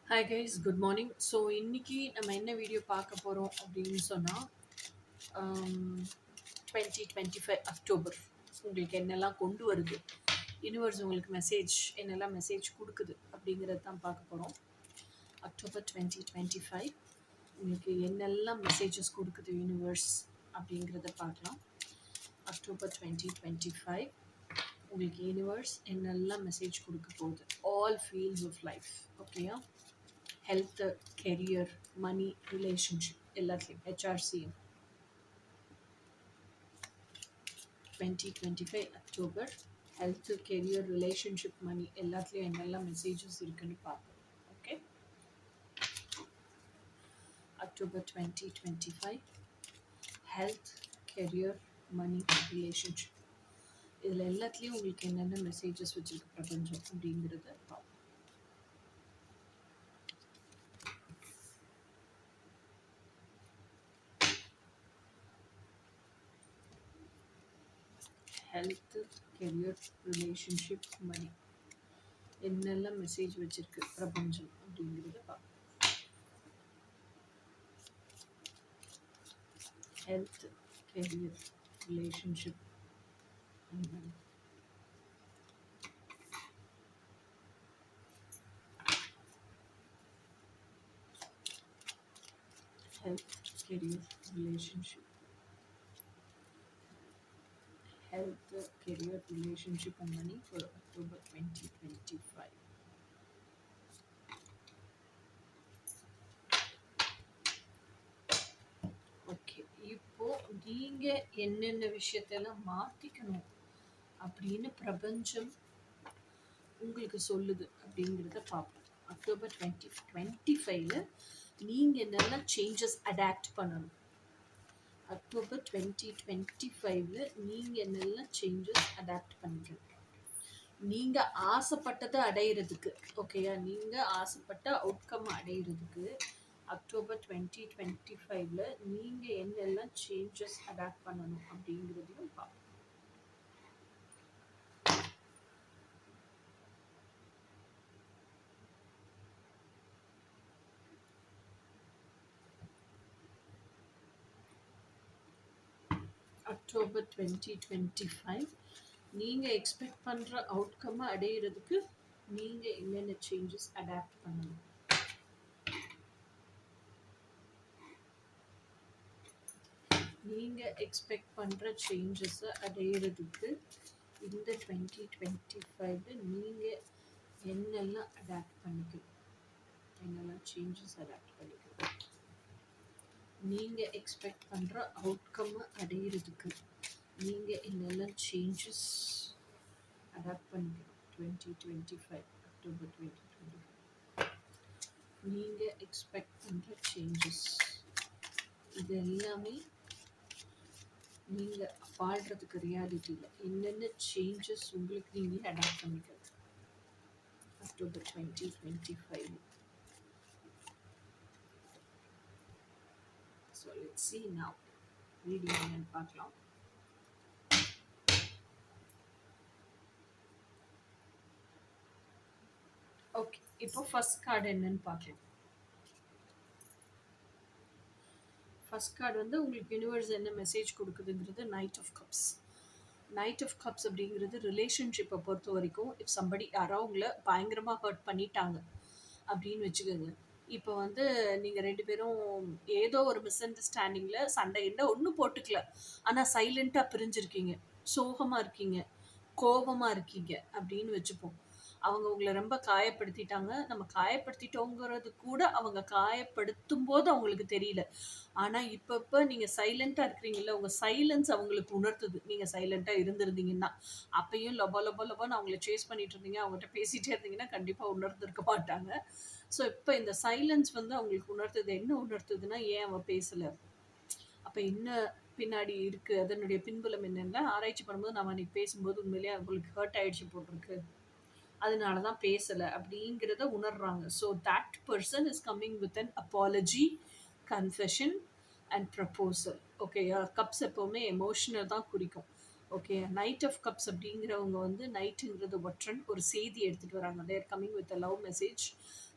Hi guys, good morning. So இன்னைக்கு நம்ம என்ன வீடியோ பார்க்க போகிறோம் அப்படின்னு சொன்னால் 2025 அக்டோபர் உங்களுக்கு என்னெல்லாம் கொண்டு வருது, யூனிவர்ஸ் உங்களுக்கு என்னெல்லாம் மெசேஜ் கொடுக்குது அப்படிங்கிறது தான் பார்க்க போகிறோம். அக்டோபர் 2025 உங்களுக்கு என்னெல்லாம் மெசேஜஸ் கொடுக்குது யூனிவர்ஸ் அப்படிங்கிறத பார்க்கலாம். அக்டோபர் 2025 உங்களுக்கு யூனிவர்ஸ் என்னெல்லாம் மெசேஜ் கொடுக்க போகுது, ஆல் ஃபீல்ட்ஸ் ஆஃப் லைஃப். ஓகேயா? ஹெல்த், கெரியர், மணி, ரிலேஷன்ஷிப் எல்லாத்துலேயும் ஹெச்ஆர்சிஎம் 2025 அக்டோபர் ஹெல்த், கெரியர், ரிலேஷன்ஷிப், மணி எல்லாத்துலேயும் என்னெல்லாம் மெசேஜஸ் இருக்குன்னு பார்ப்போம். ஓகே, அக்டோபர் 2025 ஹெல்த், கெரியர், மணி, ரிலேஷன்ஷிப் இதில் எல்லாத்துலேயும் உங்களுக்கு என்னென்ன மெசேஜஸ் வச்சுருக்கு பிரபஞ்சம் அப்படிங்கிறத பார்ப்போம். ஹெல்த், கெரியர், ரிலேஷன்ஷிப், மணி என்னெல்லாம் மெசேஜ் வச்சிருக்கு பிரபஞ்சம் அப்படிங்கிறத பார்ப்போம். Health, career, relationship, money. Health, career, relationship, health, career, relationship and money for October 2025. Okay, இப்போ நீங்க என்னென்ன விஷயத்தெல்லாம் மாத்திக்கணும் அப்படின்னு பிரபஞ்சம் உங்களுக்கு சொல்லுது அப்படிங்கிறத பார்ப்போம். அக்டோபர் 2025 நீங்க என்னெல்லாம் சேஞ்சஸ் அடாப்ட் பண்ணணும், அக்டோபர் 2025 நீங்க என்னெல்லாம் சேஞ்சஸ் அடாப்ட் பண்ணிக்கணும். நீங்க ஆசைப்பட்டதை அடையிறதுக்கு, ஓகேயா, நீங்க ஆசைப்பட்ட அவுட்கம் அடையிறதுக்கு அக்டோபர் 2025 நீங்க என்னெல்லாம் சேஞ்சஸ் அடாப்ட் பண்ணணும் அப்படிங்கிறதையும் பார்ப்போம். அக்டோபர் 2025 நீங்க எக்ஸ்பெக்ட் பண்ற அவுட்கம் அடையிறதுக்கு நீங்க என்னென்ன சேஞ்சஸ் அடாப்ட் பண்ணணும். நீங்க எக்ஸ்பெக்ட் பண்ற சேஞ்சஸை அடையிறதுக்கு இந்த 2025 நீங்க என்னெல்லாம் அடாப்ட் பண்ணிக்கணும், என்னெல்லாம் சேஞ்சஸ் அடாப்ட் பண்ணிக்கணும். நீங்க எக்ஸ்பெக்ட் பண்ற அவுட்கம் அடையிறதுக்கு நீங்க என்னெல்லாம் சேஞ்சஸ் அடாப்ட் பண்ணிக்கணும். 2025 அக்டோபர் 2025 நீங்க எக்ஸ்பெக்ட் பண்ற சேஞ்சஸ் இது எல்லாமே நீங்க வாழ்றதுக்கு ரியாலிட்டியில் என்னென்ன சேஞ்சஸ் உங்களுக்கு நீங்களே அடாப்ட் பண்ணிக்கிறது October 2025. So let's see now video என்னன்னு பார்க்கலாம். ஓகே, இப்போ ஃபர்ஸ்ட் கார்டு என்னன்னு பார்க்கலாம். ஃபர்ஸ்ட் கார்டு வந்து உங்களுக்கு யூனிவர்ஸ் என்ன மெசேஜ் கொடுக்குதுங்கிறது knight of cups. Knight of cups அப்படிங்கிறது ரிலேஷன்ஷிப்பை பொறுத்த வரைக்கும் இஃப் சம்படி யாரோ உங்களை பயங்கரமாக ஹர்ட் பண்ணிட்டாங்க அப்படின்னு வச்சுக்கோங்க. இப்போ வந்து நீங்கள் ரெண்டு பேரும் ஏதோ ஒரு மிஸ் அண்டர்ஸ்டாண்டிங்கில் சண்டை ஒன்றும் போட்டுக்கல, ஆனால் சைலண்ட்டாக பிரிஞ்சிருக்கீங்க, சோகமாக இருக்கீங்க, கோபமாக இருக்கீங்க அப்படின்னு வச்சுப்போம். அவங்க உங்களை ரொம்ப காயப்படுத்திட்டாங்க. நம்ம காயப்படுத்திட்டோங்கிறது கூட அவங்க காயப்படுத்தும் போது அவங்களுக்கு தெரியல. ஆனால் இப்போ நீங்கள் சைலண்ட்டாக இருக்கிறீங்கல்ல, உங்கள் சைலன்ஸ் அவங்களுக்கு உணர்த்துது. நீங்கள் சைலண்ட்டாக இருந்திருந்தீங்கன்னா, அப்பயும் லொபா லொபா லொபான்னு அவங்கள சேஸ் பண்ணிட்டு இருந்தீங்க, அவங்கள்ட்ட பேசிகிட்டே இருந்தீங்கன்னா கண்டிப்பாக உணர்ந்திருக்க மாட்டாங்க. ஸோ இப்போ இந்த சைலன்ஸ் வந்து அவங்களுக்கு உணர்த்துது. என்ன உணர்த்துதுன்னா, ஏன் அவன் பேசலை, அப்போ என்ன பின்னாடி இருக்குது, அதனுடைய பின்புலம் என்னென்னா ஆராய்ச்சி பண்ணும்போது நம்ம அன்றைக்கி பேசும்போது உண்மையிலேயே அவங்களுக்கு ஹர்ட் ஆகிடுச்சு போட்டிருக்கு, அதனால தான் பேசலை அப்படிங்கிறத உணர்றாங்க. So that person is coming with an apology, confession and proposal. ஓகேயா? கப்ஸ் எப்போவுமே எமோஷனல் தான் குறிக்கும். ஓகே. நைட் ஆஃப் கப்ஸ் அப்படிங்கிறவங்க வந்து நைட்டுங்கிறது ஒற்றன் ஒரு செய்தி எடுத்துட்டு வராங்க. They are coming with a love message.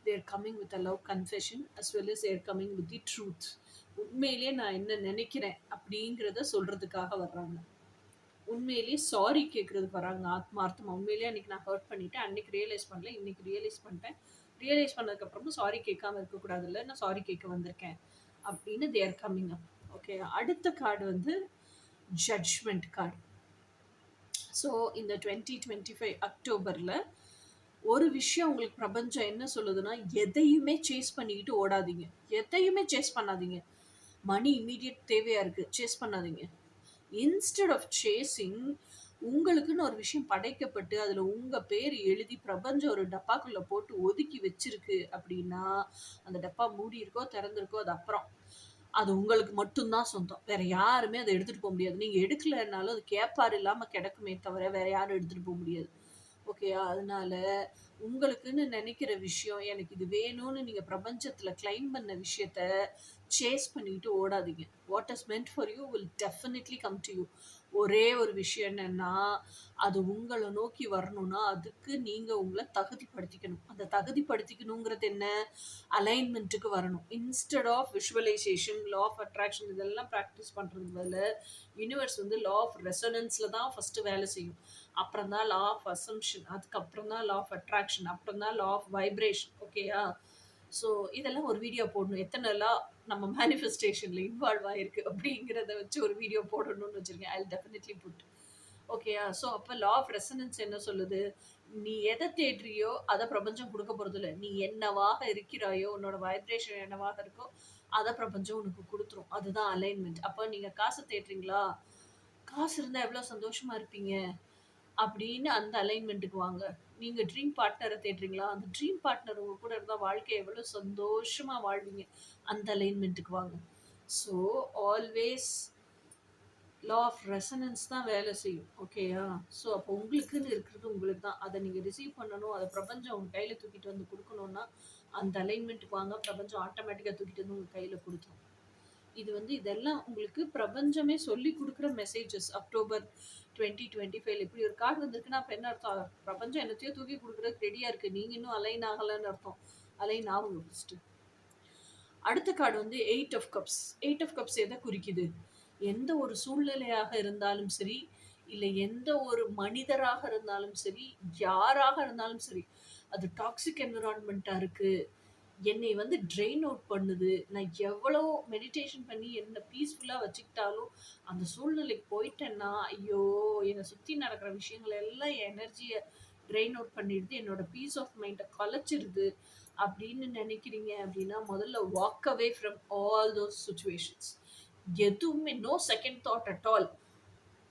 They are coming with a love confession as well as they are coming with the truth. உண்மையிலேயே நான் என்ன நினைக்கிறேன் அப்படிங்கிறத சொல்றதுக்காக வர்றாங்க. உண்மையிலேயே சாரி கேட்கறதுக்கு வராங்க ஆத்மார்த்தமா. உண்மையிலேயே அன்னைக்கு நான் ஹர்ட் பண்ணிட்டேன். அன்னைக்கு ரியலைஸ் பண்ணல. இன்னைக்கு ரியலைஸ் பண்ணிட்டேன். ரியலைஸ் பண்ணதுக்கப்புறமும் சாரி கேட்காம இருக்கக்கூடாதுல்ல. நான் சாரி கேட்க வந்திருக்கேன். அப்படின்னு they are coming up. Okay. அடுத்த கார்டு வந்து ஜட்ஜ்மெண்ட் கார்டு. ஸோ இந்த 2025 அக்டோபரில் ஒரு விஷயம் உங்களுக்கு பிரபஞ்சம் என்ன சொல்லுதுன்னா, எதையுமே சேஸ் பண்ணிக்கிட்டு ஓடாதீங்க. எதையுமே சேஸ் பண்ணாதீங்க. மணி இம்மீடியட் தேவையா இருக்கு. சேஸ் பண்ணாதீங்க. இன்ஸ்டெட் ஆஃப் சேசிங், உங்களுக்குன்னு ஒரு விஷயம் படைக்கப்பட்டு அதில் உங்கள் பேர் எழுதி பிரபஞ்சம் ஒரு டப்பாக்குள்ளே போட்டு ஒதுக்கி வச்சிருக்கு அப்படின்னா, அந்த டப்பா மூடி இருக்கோ திறந்திருக்கோ அது அப்புறம். அது உங்களுக்கு மட்டும்தான் சொந்தம். வேற யாருமே அதை எடுத்துட்டு போக முடியாது. நீங்க எடுக்கலனாலும் அது கேப்பார் இல்லாம கிடக்குமே தவிர வேற யாரும் எடுத்துட்டு போக முடியாது. ஓகேயா? அதனால உங்களுக்குன்னு நினைக்கிற விஷயம், எனக்கு இது வேணும்னு நீங்க பிரபஞ்சத்துல கிளைம் பண்ண விஷயத்த சேஸ் பண்ணிட்டு ஓடாதீங்க. What is meant for you will definitely come to you. ஒரே ஒரு விஷயம் என்னன்னா, அது உங்கள நோக்கி வரணும்னா, அதுக்கு நீங்க உங்கள தகுதிப்படுத்திக்கணும். அந்த தகுதிப்படுத்திக்கணுங்கிறது என்ன? அலைன்மென்ட்டுக்கு வரணும். Instead of visualisation, law of attraction இதெல்லாம் பிராக்டிஸ் பண்றதுக்கு பதிலா, யுனிவர்ஸ் வந்து லா ஆஃப் ரெசொனன்ஸ்ல தான் ஃபர்ஸ்ட் வேலை செய்யும். அப்புறம் தான் லா ஆஃப் அசம்ப்ஷன், அதுக்கப்புறம் தான் லா ஆஃப் அட்ராக்ஷன், அப்புறம் தான் லா ஆஃப் வைப்ரேஷன். ஓகேயா? ஸோ இதெல்லாம் ஒரு வீடியோ போடணும். எத்தனை லா நம்ம மேனிஃபெஸ்டேஷன்ல இன்வால்வ் ஆயிருக்கு அப்படிங்கிறத வச்சு ஒரு வீடியோ போடணும்னு வச்சிருக்கேன். I will definitely put. ஓகேயா? ஸோ அப்போ லா ஆஃப் ரெசனன்ஸ் என்ன சொல்லுது? நீ எதை தேடுறியோ அதை பிரபஞ்சம் கொடுக்க போறதில்ல. நீ என்னவாக இருக்கிறாயோ, உன்னோட வைப்ரேஷன் என்னவாக இருக்கோ அதை பிரபஞ்சம் உனக்கு கொடுத்துரும். அதுதான் அலைன்மெண்ட். அப்போ நீங்க காசு தேடுறீங்களா? காசு இருந்தா எவ்வளவு சந்தோஷமா இருப்பீங்க அப்படின்னு அந்த அலைன்மெண்ட்டுக்கு வாங்க. நீங்க ட்ரீம் பார்ட்னரை தேடுறீங்களா? அந்த ட்ரீம் பார்ட்னர் உங்க கூட இருந்தா வாழ்க்கையை எவ்வளவு சந்தோஷமா வாழ்வீங்க. அந்த அலைன்மெண்ட்டுக்கு வாங்க. So always law of resonance தான் வேலை செய்யும். ஓகேயா? ஸோ அப்போ உங்களுக்குன்னு இருக்கிறது உங்களுக்கு தான். அதை நீங்கள் ரிசீவ் பண்ணணும். அதை பிரபஞ்சம் உங்கள் கையில் தூக்கிட்டு வந்து கொடுக்கணும்னா அந்த அலைன்மெண்ட்டுக்கு வாங்க. பிரபஞ்சம் ஆட்டோமேட்டிக்காக தூக்கிட்டு வந்து உங்கள் கையில் கொடுத்துரும். இது வந்து இதெல்லாம் உங்களுக்கு பிரபஞ்சமே சொல்லி கொடுக்குற மெசேஜஸ். அக்டோபர் 2025 இப்படி ஒரு கார்டு வந்திருக்குன்னா அப்போ என்ன அர்த்தம்? பிரபஞ்சம் என்னத்தையோ தூக்கி கொடுக்குறதுக்கு ரெடியாக இருக்குது. நீங்கள் இன்னும் அலைன் ஆகலைன்னு அர்த்தம். அலைன் ஆகுங்க ஃபஸ்ட்டு. அடுத்த கார்டு வந்து 8 ஆஃப் கப்ஸ். 8 ஆஃப் கப்ஸ் எதை குறிக்குது? எந்த ஒரு சூழ்நிலையாக இருந்தாலும் சரி, இல்லை எந்த ஒரு மனிதராக இருந்தாலும் சரி, யாராக இருந்தாலும் சரி, அது டாக்ஸிக் என்விரான்மெண்ட்டாக இருக்கு, என்னை வந்து ட்ரெயின் அவுட் பண்ணுது, நான் எவ்வளோ மெடிடேஷன் பண்ணி என்னை பீஸ்ஃபுல்லாக வச்சுக்கிட்டாலும் அந்த சூழ்நிலைக்கு போயிட்டேன்னா, ஐயோ என்னை சுற்றி நடக்கிற விஷயங்கள் எல்லாம் என் எனர்ஜியை ட்ரெயின் அவுட் பண்ணிடுது, என்னோட பீஸ் ஆஃப் மைண்டை கலைச்சிருது அப்படின்னு நினைக்கிறீங்க அப்படின்னா, முதல்ல walk away from all those situations. எதுவுமே no second thought at all.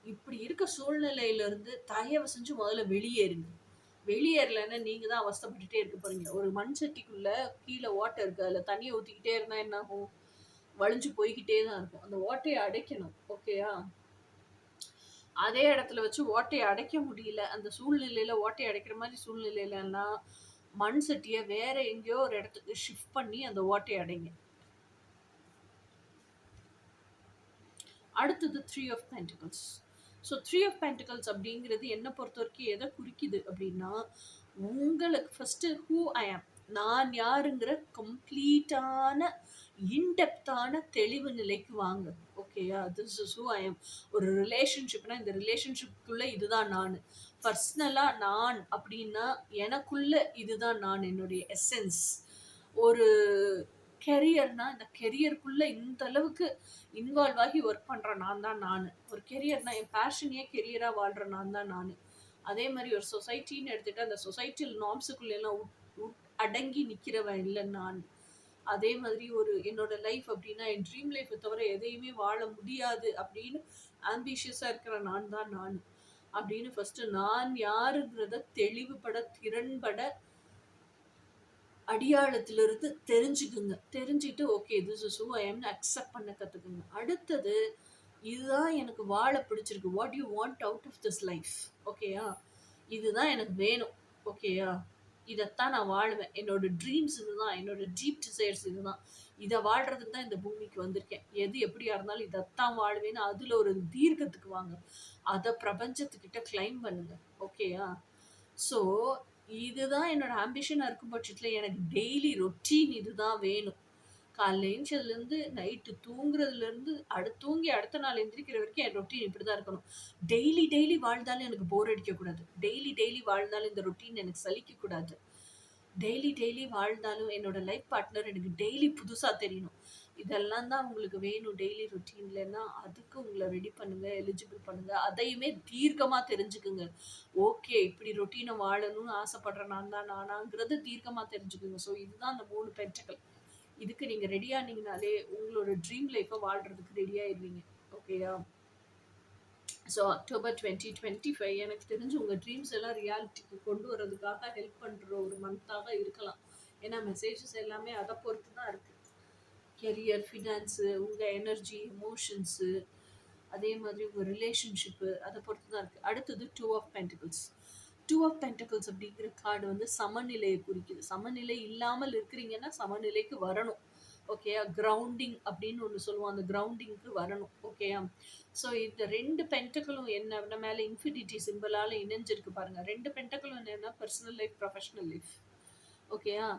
இப்படி இருக்க சூழ்நிலையிலிருந்து தயவு செஞ்சு முதல்ல வெளியேறுங்க. வெளியேறலைன்னா நீங்க தான் அவஸ்தைப்பட்டுட்டே இருக்க போறீங்க. ஒரு மண் சட்டிக்குள்ள கீழே ஓட்டை இருக்கு. அதுல தண்ணியை ஊத்திக்கிட்டே இருந்தா என்ன ஆகும்? வழிஞ்சு போய்கிட்டே தான் இருக்கும். அந்த ஓட்டையை அடைக்கணும். ஓகேயா? அதே இடத்துல வச்சு ஓட்டையை அடைக்க முடியல. அந்த சூழ்நிலையில ஓட்டையை அடைக்கிற மாதிரி சூழ்நிலையிலன்னா மண் சட்டியை வேற எங்கேயோ ஒரு இடத்துக்கு ஷிஃப்ட் பண்ணி அந்த ஓட்டையை அடைங்க. அடுத்தது 3 of pentacles. So 3 of pentacles அப்படிங்கிறது என்னை பொறுத்த வரைக்கும் எதை குறிக்குது அப்படின்னா, உங்களுக்கு ஃபஸ்ட்டு ஹூ ஐ ஆம், நான் யாருங்கிற கம்ப்ளீட்டான இன்டெப்தான தெளிவு நிலைக்கு வாங்க. ஓகேயா? திஸ் இஸ் ஹூ ஐ ஆம். ஒரு ரிலேஷன்ஷிப்னா இந்த ரிலேஷன்ஷிப்குள்ள இதுதான் நான். பர்சனலாக நான் அப்படின்னா எனக்குள்ள இதுதான் நான், என்னுடைய எசன்ஸ். ஒரு கெரியர்னா இந்த கெரியருக்குள்ள இந்த அளவுக்கு இன்வால்வ் ஆகி ஒர்க் பண்ற நான் தான் நானு. ஒரு கெரியர்னா என் பேஷனையே கெரியரா வாழ்ற நான் தான் நானு. அதே மாதிரி ஒரு சொசைட்டின்னு எடுத்துட்டா அந்த சொசைட்டியல் நார்ம்ஸுக்குள்ள எல்லாம் அடங்கி நிக்கிறவன் இல்லை நான். அதே மாதிரி ஒரு என்னோட லைஃப் அப்படின்னா என் ட்ரீம் லைஃப்பை தவிர எதையுமே வாழ முடியாது அப்படின்னு ஆம்பிஷியஸா இருக்கிற நான் தான் நான் அப்படின்னு ஃபர்ஸ்ட் நான் யாருங்கிறத தெளிவுபட திறன்பட அடியாளத்திலிருந்து தெரிஞ்சுக்குங்க. தெரிஞ்சுட்டு okay this is who I எம்னு அக்செப்ட் பண்ண கற்றுக்குங்க. அடுத்தது இதுதான் எனக்கு வாழ பிடிச்சிருக்கு. What you want out of this life. ஓகேயா? இதுதான் எனக்கு வேணும். ஓகேயா? இதத்தான் நான் வாழுவேன். என்னோட ட்ரீம்ஸ் இதுதான். என்னோட டீப் டிசைர்ஸ் இதுதான். இத வாழ்றதுக்கு தான் இந்த பூமிக்கு வந்திருக்கேன். எது எப்படியா இருந்தாலும் இதத்தான் வாழ்வேன்னு அதுல ஒரு தீர்க்கத்துக்கு வாங்க. அத பிரபஞ்சத்துக்கிட்ட கிளைம் பண்ணுங்க. ஓகேயா? ஸோ, இதுதான் என்னோட ஆம்பிஷனா இருக்கும் பட்சத்துல எனக்கு டெய்லி ரொட்டீன் இதுதான் வேணும். காலைல எந்திச்சதுலேருந்து நைட்டு தூங்குறதுலேருந்து தூங்கி அடுத்த நாள் எந்திரிக்கிற வரைக்கும் என் ரொட்டீன் இப்படிதான் இருக்கணும். டெய்லி டெய்லி வாழ்ந்தாலும் எனக்கு போர் அடிக்கக்கூடாது. டெய்லி டெய்லி வாழ்ந்தாலும் இந்த ரொட்டீன் எனக்கு சலிக்கக்கூடாது. டெய்லி டெய்லி வாழ்ந்தாலும் என்னோட லைஃப் பார்ட்னர் எனக்கு டெய்லி புதுசா தெரியணும். இதெல்லாம் தான் உங்களுக்கு வேணும் டெய்லி ரொட்டீன்லன்னா, அதுக்கு உங்கள ரெடி பண்ணுங்க, எலிஜிபிள் பண்ணுங்க. அதையுமே தீர்க்கமா தெரிஞ்சுக்குங்க. ஓகே, இப்படி ரொட்டீன வாழணும்னு ஆசைப்படுறேன் நான் தான் நானாங்கிறத தீர்க்கமா தெரிஞ்சுக்குங்க. ஸோ இதுதான் அந்த 3 பென்டக்கிள். இதுக்கு நீங்க ரெடி ஆனீங்கனாலே, உங்களோட ட்ரீம் லைஃப்ப வாழ்றதுக்கு ரெடி ஆயிருவீங்க. ஓகேயா? ஸோ அக்டோபர் 2025 எனக்கு தெரிஞ்சு உங்க ட்ரீம்ஸ் எல்லாம் ரியாலிட்டிக்கு கொண்டு வரதுக்காக ஹெல்ப் பண்ற ஒரு மந்த்தாக இருக்கலாம். ஏன்னா மெசேஜஸ் எல்லாமே அத பொறுத்து தான் இருக்கு. கெரியர், ஃபினான்ஸு, உங்க எனர்ஜி, எமோஷன்ஸு, அதே மாதிரி உங்க ரிலேஷன்ஷிப்பு அத பொறுத்து தான் இருக்கு. அடுத்தது 2 ஆஃப் பென்டக்கிள்ஸ். 2 ஆஃப் பென்டக்கிள்ஸ் அப்படிங்கிற கார்டு வந்து சமநிலையை குறிக்குது. சமநிலை இல்லாமல் இருக்கிறீங்கன்னா, சமநிலைக்கு வரணும். ஓகேயா? கிரவுண்டிங் அப்படின்னு ஒண்ணு சொல்லுவோம். அந்த கிரவுண்டிங்க்கு வரணும். ஓகேயா? ஸோ இந்த 2 பென்டக்கிளும் என்ன மேல இன்ஃபினிட்டி சிம்பலால இணைஞ்சிருக்கு பாருங்க. 2 பென்டக்கிளும் என்னன்னா பெர்சனல் லைஃப், ப்ரொஃபஷனல் லைஃப். ஓகேயா?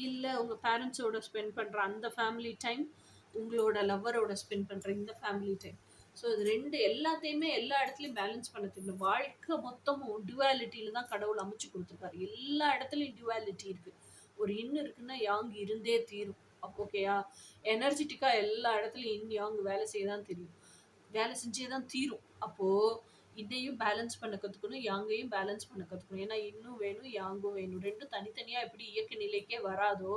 இல்ல உங்க பேரண்ட்ஸோட ஸ்பெண்ட் பண்ற அந்த ஃபேமிலி டைம், உங்களோட லவ்வரோட ஸ்பெண்ட் பண்ற இந்த ஃபேமிலி டைம். ஸோ இது 2 எல்லாத்தையுமே எல்லா இடத்துலயும் பேலன்ஸ் பண்ண தெரியணும். வாழ்க்கை மொத்தமும் டுவாலிட்டில தான் கடவுள் அமைச்சு குடுத்துருக்காரு. எல்லா இடத்துலயும் டுவாலிட்டி இருக்கு. ஒரு இன் இருக்குன்னா யாங் இருந்தே தீரும். ஓகேயா? எனர்ஜெட்டிக்கா எல்லா இடத்துலயும் இன், யாங் வேலை செய்ய தான் தெரியும். வேலை செஞ்சே தான் தீரும். அப்போ இதையும் பேலன்ஸ் பண்ண கத்துக்கணும், யாங்கையும் பேலன்ஸ் பண்ண கத்துக்கணும். ஏன்னா இன்னும் வேணும், யாங்கும் வேணும். 2ம் தனித்தனியா எப்படி இயக்க நிலைக்கே வராதோ,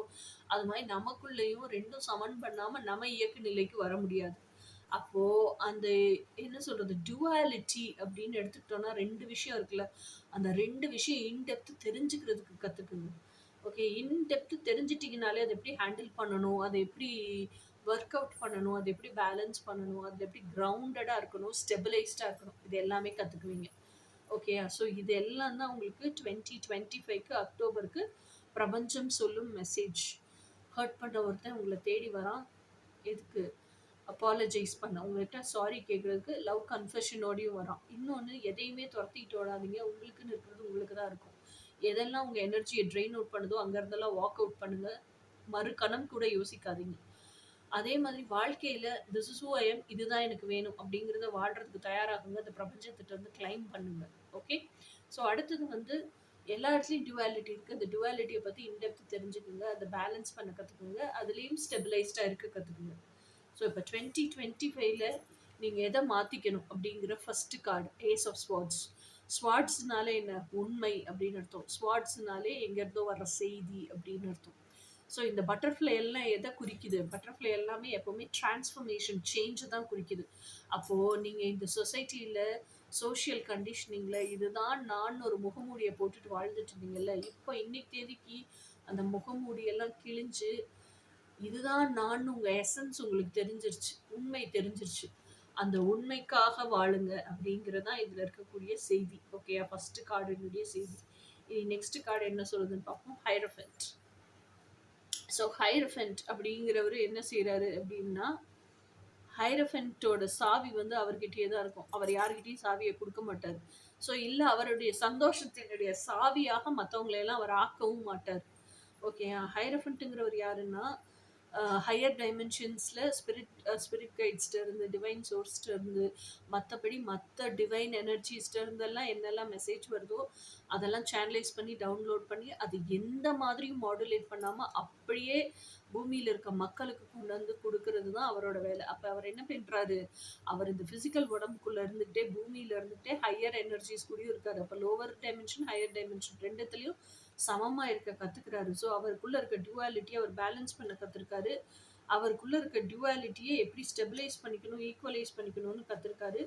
அது மாரி நமக்குள்ளேயும் 2ம் சமன் பண்ணாம நம்ம இயக்க நிலைக்கு வர முடியாது. அப்போ அந்த என்ன சொல்றது? டுவாலிட்டி அப்படின்னு எடுத்துக்கிட்டோம்னா 2 விஷயம் இருக்குல்ல. அந்த 2 விஷயம் இன் டெப்த் தெரிஞ்சுக்கிறதுக்கு கத்துக்குங்க. ஓகே. இன் டெப்த் தெரிஞ்சுட்டீங்கனாலே அத எப்படி ஹேண்டில் பண்ணணும், அத எப்படி ஒர்க் அவுட் பண்ணணும், அத எப்படி பேலன்ஸ் பண்ணணும், அதுல எப்படி கிரவுண்டடா இருக்கணும், ஸ்டெபிலைஸ்டா இருக்கணும். இது எல்லாமே கத்துக்குவீங்க. ஓகேயா? ஸோ இது எல்லாம் தான் உங்களுக்கு 2025க்கு அக்டோபருக்கு பிரபஞ்சம் சொல்லும் மெசேஜ். ஹர்ட் பண்ண ஒருத்தன் உங்கள தேடி வரான். எதுக்கு? அப்பாலஜைஸ் பண்ண. உங்ககிட்ட சாரி கேட்கறதுக்கு லவ் கன்ஃபெஷனோடயும் வரான். இன்னொன்னு எதையுமே தொரத்திட்டு ஓடாதீங்க. உங்களுக்குன்னு இருக்கிறது உங்களுக்கு தான் இருக்கும். எதெல்லாம் உங்க எனர்ஜிய ட்ரெயின் அவுட் பண்ணுதோ, அங்க இருந்தெல்லாம் வாக் அவுட் பண்ணுங்க. மறுகணம் கூட யோசிக்காதீங்க. அதே மாதிரி வாழ்க்கையில திஸ் இஸ் ஹூ ஐ அம். இதுதான் எனக்கு வேணும் அப்படிங்கிறத வாழ்றதுக்கு தயாராகுங்க. அந்த பிரபஞ்சத்திட்ட இருந்து கிளைம் பண்ணுங்க. ஓகே. ஸோ அடுத்தது வந்து எல்லா இடத்துலயும் டுவாலிட்டி இருக்கு. அந்த டுவாலிட்டிய பத்தி இன் டெப்த் தெரிஞ்சுக்குங்க. அத பேலன்ஸ் பண்ண கத்துக்குங்க. அதுலயும் ஸ்டெபிலைஸ்டா இருக்க கத்துக்குங்க. ஸோ இப்போ 2025ல நீங்க எத மாத்திக்கணும் அப்படிங்கிற first card ace of swords. ஸ்வார்ட்ஸ்னாலே என்ன? உண்மை அப்படின்னு அர்த்தம். ஸ்வார்ட்ஸ்னாலே எங்க இருந்தோ வர்ற செய்தி அப்படின்னு அர்த்தம். ஸோ இந்த பட்டர்ஃப்ளை எல்லாம் எதை குறிக்குது? பட்டர்ஃப்ளை எல்லாமே எப்பவுமே டிரான்ஸ்ஃபர்மேஷன், சேஞ்ச் தான் குறிக்குது. அப்போ நீங்க இந்த சொசைட்டில சோஷியல் கண்டிஷனிங்ல இதுதான் நான் ஒரு முகமூடிய போட்டுட்டு வாழ்ந்துட்டு இருந்தீங்கல்ல. இப்போ இன்னைக்கு தேதிக்கு அந்த முகமூடியெல்லாம் கிழிஞ்சு இதுதான் நான் உங்க எசன்ஸ் உங்களுக்கு தெரிஞ்சிருச்சு. உண்மை தெரிஞ்சிருச்சு. அந்த உண்மைக்காக வாழுங்க அப்படிங்கிறதான் இதுல இருக்கக்கூடிய செய்தி. ஓகேயா? ஃபர்ஸ்ட் கார்டினுடைய செய்தி. இனி நெக்ஸ்ட் கார்டு என்ன சொல்லுதுன்னு பார்ப்போம். ஹையரஃபென்ட். ஸோ ஹையரஃபென்ட் அப்படிங்கிறவரு என்ன செய்றாரு அப்படின்னா, ஹையரஃபென்ட்டோட சாவி வந்து அவர்கிட்டயே தான் இருக்கும். அவர் யார்கிட்டயும் சாவிய குடுக்க மாட்டாரு. ஸோ இல்ல அவருடைய சந்தோஷத்தினுடைய சாவியாக மத்தவங்கள எல்லாம் அவர் ஆக்கவும் மாட்டார். ஓகேயா? ஹையரஃபென்ட்ங்கிறவர் யாருன்னா, ஹையர் டைமென்ஷன்ஸ்ல ஸ்பிரிட் கைட்ஸ்ட்ட இருந்து, டிவைன் சோர்ஸ்ட்ட இருந்து, மத்தபடி மத்த டிவைன் எனர்ஜிஸ்ட்ட இருந்தெல்லாம் என்னெல்லாம் மெசேஜ் வருதோ, அதெல்லாம் சேனலைஸ் பண்ணி, டவுன்லோட் பண்ணி, அது எந்த மாதிரியும் மாடுலேட் பண்ணாம, அப்படியே பூமியில இருக்க மக்களுக்கு கொண்டு வந்து குடுக்குறது தான் அவரோட வேலை. அப்ப அவர் என்ன பண்றாரு? அவர் இந்த பிசிக்கல் உடம்புக்குள்ள இருந்துகிட்டே, பூமியில இருந்துகிட்டே ஹையர் எனர்ஜிஸ் கூடயும் இருக்காரு. அப்ப லோவர் டைமென்ஷன், ஹையர் டைமென்ஷன் 2த்துலயும் சமமா இருக்க கத்துக்கிறாரு. ஸோ அவருக்குள்ள இருக்க டுவாலிட்டிய அவர் பேலன்ஸ் பண்ண கத்துருக்காரு. அவருக்குள்ள இருக்க டுவாலிட்டிய எப்படி ஸ்டெபிலைஸ் பண்ணிக்கணும், ஈக்குவலைஸ் பண்ணிக்கணும்னு கத்துருக்காரு.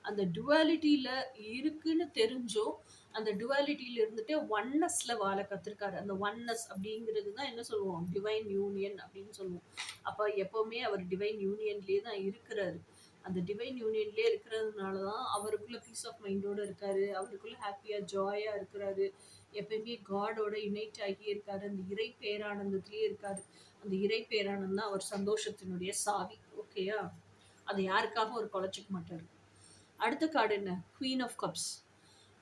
அந்த டுவாலிட்டில இருக்குன்னு தெரிஞ்சும், அந்த டுவாலிட்டில இருந்துட்டு ஒன்னஸ்ல வாழ கத்துருக்காரு. அந்த ஒன்னஸ் அப்படிங்கிறது தான் என்ன சொல்லுவோம்? டிவைன் யூனியன் அப்படின்னு சொல்லுவோம். அப்ப எப்பவுமே அவர் டிவைன் யூனியன்லயே தான் இருக்கிறாரு. அந்த டிவைன் யூனியன்லயே இருக்கிறதுனால தான் அவருக்குள்ள பீஸ் ஆஃப் மைண்டோட இருக்காரு. அவருக்குள்ள ஹாப்பியா, ஜாயா இருக்கிறாரு. எப்பயுமே காடோட யுனைட் ஆகியே இருக்காரு. அந்த இறை பேரானந்தத்திலேயே இருக்காரு. அந்த இறை பேரானந்தம் தான் அவர் சந்தோஷத்தினுடைய சாவி. ஓகேயா? அதை யாருக்காகவும் அவர் குலைச்சிக்க மாட்டாரு. அடுத்த கார்டு என்ன? Queen of cups.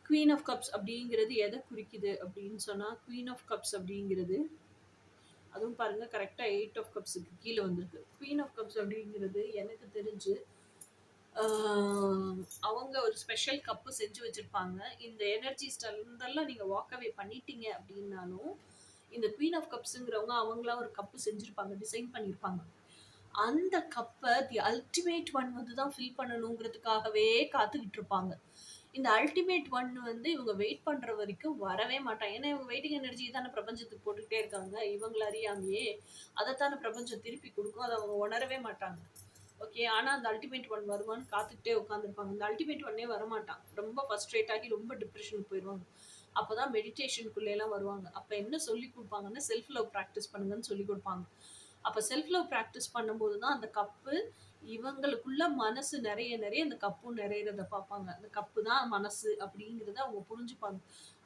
Queen of cups அப்படிங்கிறது எதை குறிக்குது அப்படின்னு சொன்னா, குவீன் ஆஃப் கப்ஸ் அப்படிங்கிறது அதுவும் பாருங்க கரெக்டா 8 ஆஃப் கப்ஸுக்கு கீழே வந்திருக்கு. குவீன் ஆஃப் கப்ஸ் அப்படிங்கிறது எனக்கு தெரிஞ்சு அவங்க ஒரு ஸ்பெஷல் கப்பு செஞ்சு வச்சிருப்பாங்க. இந்த இதெல்லாம் நீங்க வாக் அவே பண்ணிட்டீங்க அப்படின்னாலும், இந்த குவீன் ஆஃப் கப்ஸுங்கிறவங்க அவங்களா ஒரு கப்பு செஞ்சிருப்பாங்க, டிசைன் பண்ணியிருப்பாங்க. அந்த கப்ப தி அல்டிமேட் ஒன் வந்து தான் ஃபில் பண்ணணுங்கிறதுக்காகவே காத்துக்கிட்டு இருப்பாங்க. இந்த அல்டிமேட் ஒன் வந்து இவங்க வெயிட் பண்ற வரைக்கும் வரவே மாட்டாங்க. ஏன்னா இவங்க வெயிட்டிங் எனர்ஜி தானே பிரபஞ்சத்துக்கு போட்டுக்கிட்டே இருக்காங்க. இவங்கள அறியாமயே அதைத்தானே பிரபஞ்சம் திருப்பி கொடுக்கும். அதை அவங்க உணரவே மாட்டாங்க. ஓகே. ஆனா அந்த அல்டிமேட் ஒன் வருவான்னு காத்துக்கிட்டே உட்காந்துருப்பாங்க. இந்த அல்டிமேட் ஒன்னே வரமாட்டான். ரொம்ப ஃபர்ஸ்ட்ரேட் ஆகி ரொம்ப டிப்ரெஷனுக்கு போயிடுவாங்க. அப்பதான் மெடிடேஷனுக்குள்ளேலாம் வருவாங்க. அப்ப என்ன சொல்லி கொடுப்பாங்கன்னா, செல்ஃப் லவ் ப்ராக்டிஸ் பண்ணுங்கன்னு சொல்லி கொடுப்பாங்க. அப்ப செல்ஃப் லவ் ப்ராக்டிஸ் பண்ணும்போது தான் அந்த கப்பு இவங்களுக்குள்ள மனசு நிறைய நிறைய அந்த கப்பும் நிறையறத பார்ப்பாங்க. அந்த கப்பு தான் மனசு அப்படிங்கிறத அவங்க புரிஞ்சுப்பாங்க.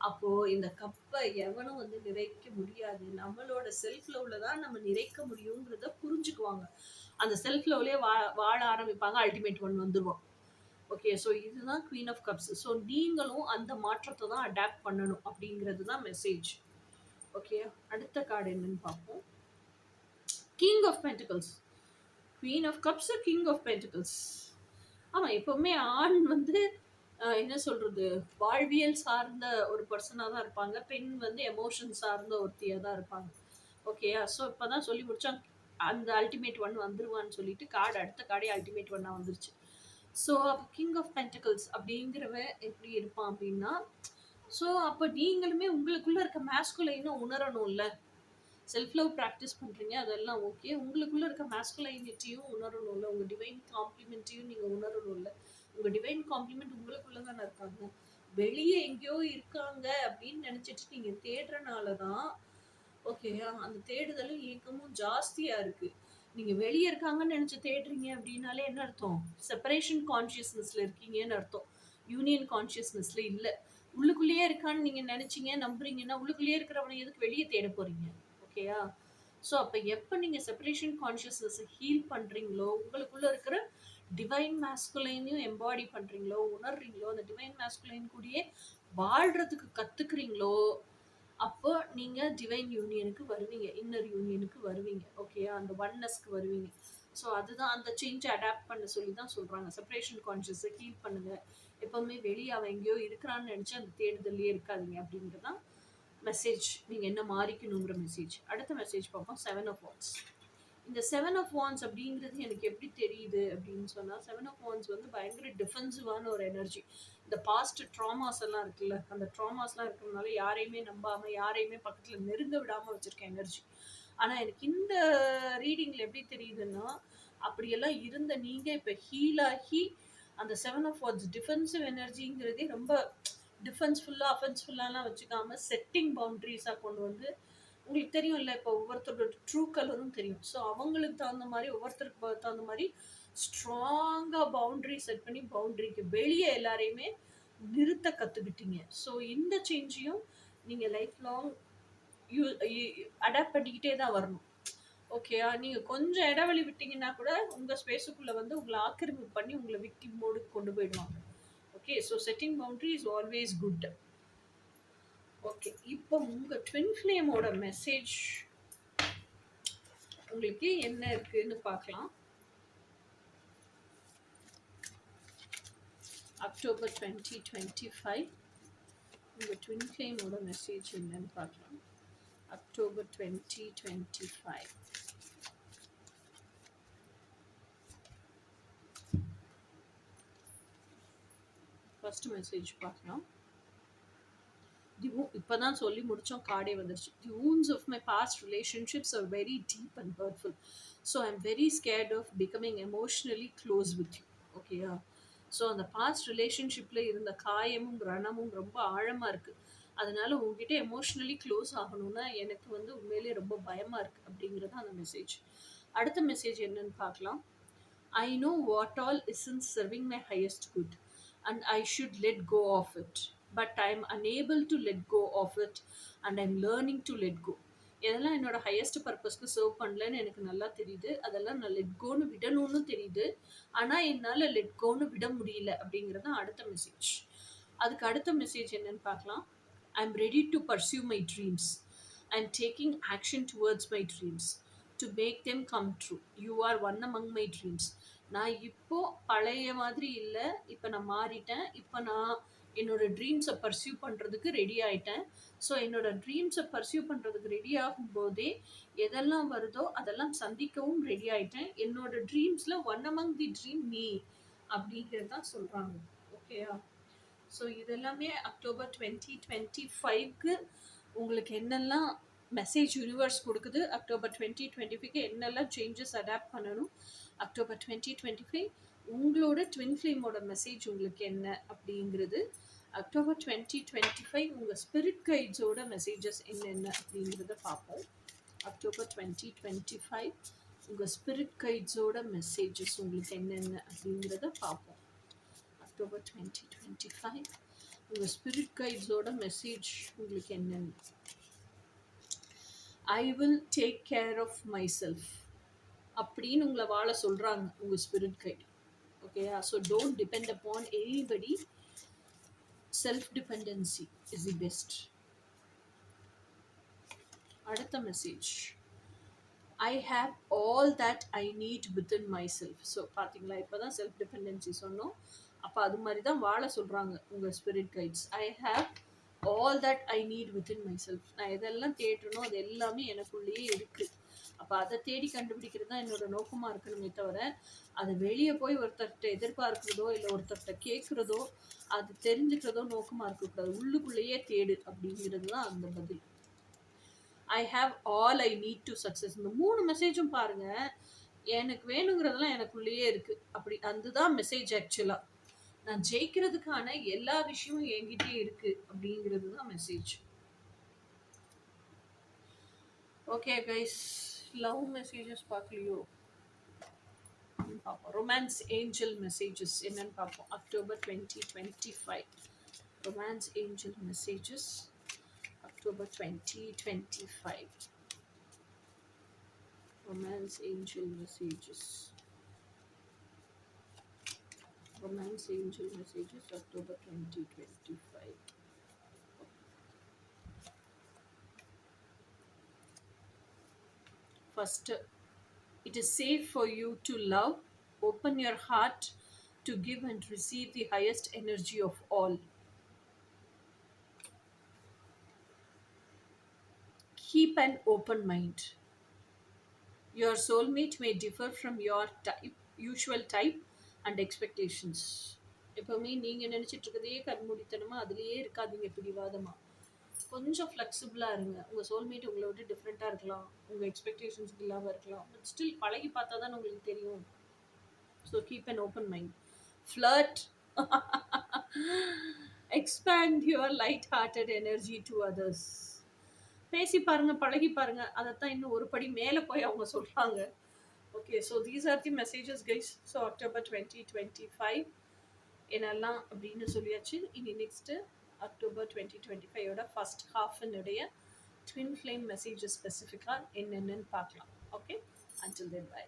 அப்போ இந்த கப்பை எவனும் வந்து நிறைக்க முடியாது. நம்மளோட செல்ஃப் லவ்ல தான் நம்ம நிறைக்க முடியுங்கிறத புரிஞ்சுக்குவாங்க. அந்த செல்ஃப் லவ்லயே வாழ ஆரம்பிப்பாங்க. அல்டிமேட் ஒன் வந்துருவோம். ஓகே. ஸோ இதுதான் குவீன் ஆஃப் கப்ஸ். ஸோ நீங்களும் அந்த மாற்றத்தை தான் அடாப்ட் பண்ணணும் அப்படிங்கிறது தான் மெசேஜ். ஓகே. அடுத்த கார்டு என்னன்னு பார்ப்போம். King of pentacles. Queen of cups, king of pentacles. ஆமா, எப்பவுமே ஆண் வந்து என்ன சொல்றது, வாழ்வியல் சார்ந்த ஒரு பர்சனா தான் இருப்பாங்க. பெண் வந்து எமோஷன் சார்ந்த ஒருத்தியா தான் இருப்பாங்க. ஓகேயா? ஸோ இப்பதான் சொல்லி முடிச்சோம். அந்த அல்டிமேட் ஒன் வந்துருவான்னு சொல்லிட்டு அடுத்த கார்டே அல்டிமேட் ஒன்னா வந்துருச்சு. ஸோ அப்போ கிங் ஆஃப் பென்டிகல்ஸ் அப்படிங்கிறவன் எப்படி இருப்பான் அப்படின்னா, ஸோ அப்போ நீங்களுமே உங்களுக்குள்ள இருக்க மேஸ்குலைனை உணரணும்ல. செல்ஃப் லவ் ப்ராக்டிஸ் பண்றீங்க, அதெல்லாம் ஓகே. உங்களுக்குள்ள இருக்க மேஸ்குலைனிட்டியும் உணரணும்ல. உங்க டிவைன் காம்ப்ளிமெண்ட்டையும் நீங்க உணரணும்ல. உங்க டிவைன் காம்ப்ளிமெண்ட் உங்களுக்குள்ள தானே இருக்காங்க. வெளியே எங்கேயோ இருக்காங்க அப்படின்னு நினைச்சிட்டு நீங்க தேடுறனால தான் ஓகேயா, அந்த தேடுதலும் ஏக்கமும் ஜாஸ்தியா இருக்கு. நீங்க வெளியே இருக்காங்கன்னு நினைச்சு தேடுறீங்க அப்படின்னாலே என்ன அர்த்தம்? செப்பரேஷன் கான்சியஸ்னஸ்ல இருக்கீங்கன்னு அர்த்தம். யூனியன் கான்சியஸ்னஸ்ல இல்ல. உள்ளுக்குள்ளேயே இருக்கான்னு நீங்க நினைச்சீங்க, நம்புறீங்கன்னா உள்ளுக்குள்ளேயே இருக்கிறவனை எதுக்கு வெளியே தேட போறீங்க? ஓகேயா? ஸோ அப்போ எப்போ நீங்கள் செப்பரேஷன் கான்ஷியஸ்னஸை ஹீல் பண்ணுறீங்களோ, உங்களுக்குள்ள இருக்கிற டிவைன் மேஸ்குலைனையும் எம்பாடி பண்ணுறீங்களோ, உணர்றீங்களோ, அந்த டிவைன் மேஸ்குலைன் கூடயே வாழ்றதுக்கு கற்றுக்குறீங்களோ, அப்போ நீங்கள் டிவைன் யூனியனுக்கு வருவீங்க, இன்னர் யூனியனுக்கு வருவீங்க. ஓகேயா? அந்த ஒன்னஸ்க்கு வருவீங்க. ஸோ அதுதான் அந்த சேஞ்சை அடாப்ட் பண்ண சொல்லி தான் சொல்கிறாங்க. செப்பரேஷன் கான்ஷியஸை ஹீல் பண்ணுங்கள். எப்போவுமே வெளியே அவன் எங்கேயோ இருக்கிறான்னு நினச்சி அந்த தேடுதல்லையே இருக்காதீங்க அப்படிங்கிறது தான் மெசேஜ். நீங்கள் என்ன மாறிக்கணுங்கிற மெசேஜ். அடுத்த மெசேஜ் பார்ப்போம். 7 ஆஃப் வான்ஸ். இந்த 7 ஆஃப் வான்ஸ் அப்படிங்கிறது எனக்கு எப்படி தெரியுது அப்படின்னு சொன்னால், 7 ஆஃப் வான்ஸ் வந்து பயங்கர டிஃபென்சிவான ஒரு எனர்ஜி. இந்த பாஸ்ட் ட்ராமாஸ் எல்லாம் இருக்குல்ல, அந்த ட்ராமாஸ்லாம் இருக்கிறதுனால யாரையுமே நம்பாமல், யாரையுமே பக்கத்தில் நெருங்க விடாமல் வச்சுருக்க எனர்ஜி. ஆனால் எனக்கு இந்த ரீடிங்கில் எப்படி தெரியுதுன்னா, அப்படியெல்லாம் இருந்த நீங்கள் இப்போ ஹீல் ஆகி அந்த 7 ஆஃப் வான்ஸ் டிஃபென்சிவ் எனர்ஜிங்கிறதே ரொம்ப டிஃபென்ஸ்ஃபுல்லாக அஃபென்ஸ்ஃபுல்லாலாம் வச்சுக்காம செட்டிங் பவுண்ட்ரிஸாக கொண்டு வந்து, உங்களுக்கு தெரியும் இல்லை, இப்போ ஒவ்வொருத்தரோட ட்ரூ கலரும் தெரியும். ஸோ அவங்களுக்கு தகுந்த மாதிரி, ஒவ்வொருத்தருக்கு தகுந்த மாதிரி ஸ்ட்ராங்காக பவுண்ட்ரி செட் பண்ணி பவுண்ட்ரிக்கு வெளியே எல்லாரையுமே நிறுத்த கற்றுக்கிட்டீங்க. ஸோ இந்த சேஞ்சையும் நீங்கள் லைஃப் லாங் அடாப்ட் பண்ணிக்கிட்டே தான் வரணும். ஓகேயா? நீங்கள் கொஞ்சம் இடைவெளி விட்டீங்கன்னா கூட உங்கள் ஸ்பேஸுக்குள்ளே வந்து உங்களை ஆக்கிரமிப்பு பண்ணி உங்களை விக்டிம் மோடுக்கு கொண்டு போயிடுவாங்க. Okay. So setting boundary is always good. Okay. இப்போ உங்கள் ட்வின் ஃப்ளேமோட மெசேஜ் உங்களுக்கு என்ன இருக்குன்னு பார்க்கலாம். அக்டோபர் 2025 உங்கள் ட்வின் ஃப்ளேமோட மெசேஜ் என்னன்னு பார்க்கலாம். அக்டோபர் 2025 ஃபர்ஸ்ட் மெசேஜ் பார்க்கலாம். இப்பதான் சொல்லி முடிச்சோம், கார்டே வந்துருச்சு. தி wounds of my past relationships are very deep and hurtful, so I'm very scared of becoming emotionally close with you. ஓகேயா? ஸோ அந்த பாஸ்ட் ரிலேஷன்ஷிப்பில் இருந்த காயமும் ரணமும் ரொம்ப ஆழமாக இருக்குது. அதனால உங்ககிட்ட எமோஷ்னலி க்ளோஸ் ஆகணும்னா எனக்கு வந்து உண்மையிலே ரொம்ப பயமாக இருக்குது அப்படிங்கிறது அந்த மெசேஜ். அடுத்த மெசேஜ் என்னன்னு பார்க்கலாம். I know what all isn't serving my highest good and I should let go of it. But I am unable to let go of it and I'm learning to let go. எதெல்லாம் என்னோட highest பர்பஸ்க்கு serve பண்ணலன்னு எனக்கு நல்லா தெரியுது, அதெல்லாம் நான் let கோன்னு விடணும்னு தெரியுது, ஆனால் என்னால் லெட் கோன்னு விட முடியல அப்படிங்கிறது அடுத்த மெசேஜ். அதுக்கு அடுத்த மெசேஜ் என்னன்னு பார்க்கலாம். I am ready to pursue my dreams. I am taking action towards my dreams to make them come true. You are one among my dreams. நான் இப்போ பழைய மாதிரி இல்லை, இப்போ நான் மாறிட்டேன். இப்போ நான் என்னோட ட்ரீம்ஸை பர்சியூ பண்ணுறதுக்கு ரெடி ஆகிட்டேன். ஸோ என்னோட ட்ரீம்ஸை பர்சியூ பண்ணுறதுக்கு ரெடி ஆகும்போதே எதெல்லாம் வருதோ அதெல்லாம் சந்திக்கவும் ரெடி ஆகிட்டேன். என்னோட ட்ரீம்ஸில் one among the dream me அப்படிங்கிறது தான் சொல்கிறாங்க. ஓகேயா? ஸோ இதெல்லாமே அக்டோபர் 2025க்கு உங்களுக்கு என்னெல்லாம் மெசேஜ் யூனிவர்ஸ் கொடுக்குது, அக்டோபர் 2025க்கு என்னெல்லாம் சேஞ்சஸ் அடாப்ட் பண்ணணும், அக்டோபர் 2025 உங்களோட ட்வின் ஃப்ளேமோட மெசேஜ் உங்களுக்கு என்ன அப்படிங்கிறது, அக்டோபர் 2025 உங்கள் ஸ்பிரிட் கைட்ஸோட மெசேஜஸ் என்னென்ன அப்படிங்கிறத பார்ப்போம். அக்டோபர் 2025 உங்கள் ஸ்பிரிட் கைட்ஸோட மெசேஜஸ் உங்களுக்கு என்னென்ன அப்படிங்கிறத பார்ப்போம். அக்டோபர் 2025 உங்கள் ஸ்பிரிட் கைட்ஸோட மெசேஜ் உங்களுக்கு என்னென்ன. I will take care of myself அப்படின்னு உங்களை வாழ சொல்கிறாங்க உங்கள் ஸ்பிரிட் கைட். ஓகேயா? So don't depend upon anybody. Self dependency is the best. அடுத்த message, I have all that I need within myself. So பார்த்தீங்களா, இப்போ தான் செல்ஃப் டிபெண்டன்சி சொன்னோம். அப்போ அது மாதிரி தான் வாழ சொல்கிறாங்க உங்கள் spirit guides. I have all that I need within my self. நான் எதெல்லாம் தேடணும் அது எல்லாமே எனக்குள்ளேயே இருக்குது. அப்போ அதை தேடி கண்டுபிடிக்கிறது தான் என்னோட நோக்கமாக இருக்கணுமே தவிர, அதை வெளியே போய் ஒருத்தர்கிட்ட எதிர்பார்க்கிறதோ இல்லை ஒருத்தர்கிட்ட கேட்குறதோ அது தெரிஞ்சுக்கிறதோ நோக்கமாக இருக்கக்கூடாது. உள்ளுக்குள்ளேயே தேடு அப்படிங்கிறது தான் அந்த பதில். ஐ have all I need to success. இந்த 3 மெசேஜும் பாருங்கள், எனக்கு வேணுங்கிறதெல்லாம் எனக்குள்ளேயே இருக்குது. அப்படி அதுதான் மெசேஜ். ஆக்சுவலாக நான் ஜெயிக்கிறதுக்கான எல்லா விஷயமும் என்கிட்டே இருக்குது அப்படிங்கிறது தான் message. Okay guys, love messages பார்க்கலையோ? பார்ப்போம். ரொமான்ஸ் ஏஞ்சல் மெசேஜஸ் என்னன்னு பார்ப்போம். October 2025 romance angel messages October 2025. Romance angel messages. Romance angel messages October 2025. First, it is safe for you to love. Open your heart to give and receive the highest energy of all. Keep an open mind. Your soulmate may differ from your usual type and expectations. எப்போவுமே நீங்கள் நினச்சிட்டு இருக்கிறதே கண்மூடித்தனமாக அதுலேயே இருக்காதீங்க. பிடிவாதமாக கொஞ்சம் ஃப்ளெக்சிபிளாக இருங்க. உங்கள் சோல்மேட் உங்களை விட்டு டிஃப்ரெண்ட்டாக இருக்கலாம், உங்கள் எக்ஸ்பெக்டேஷன்ஸ்க்கு இல்லாமல் இருக்கலாம். பட் ஸ்டில் பழகி பார்த்தா தான் உங்களுக்கு தெரியும். So keep an open mind. Flirt. Expand your light hearted energy to others. பேசி பாருங்கள், பழகி பாருங்கள். அதைத்தான் இன்னும் ஒரு படி மேலே போய் அவங்க சொல்கிறாங்க. Okay, so these are the messages guys. So October 2025 என்னெல்லாம் அப்படின்னு சொல்லியாச்சு. இனி நெக்ஸ்ட்டு அக்டோபர் 2025ஓட ஃபஸ்ட் ஹாஃபினுடைய ட்வின் ஃப்ளேம் மெசேஜஸ் ஸ்பெசிஃபிக்காக என்னென்னு பார்க்கலாம். Okay, until then by.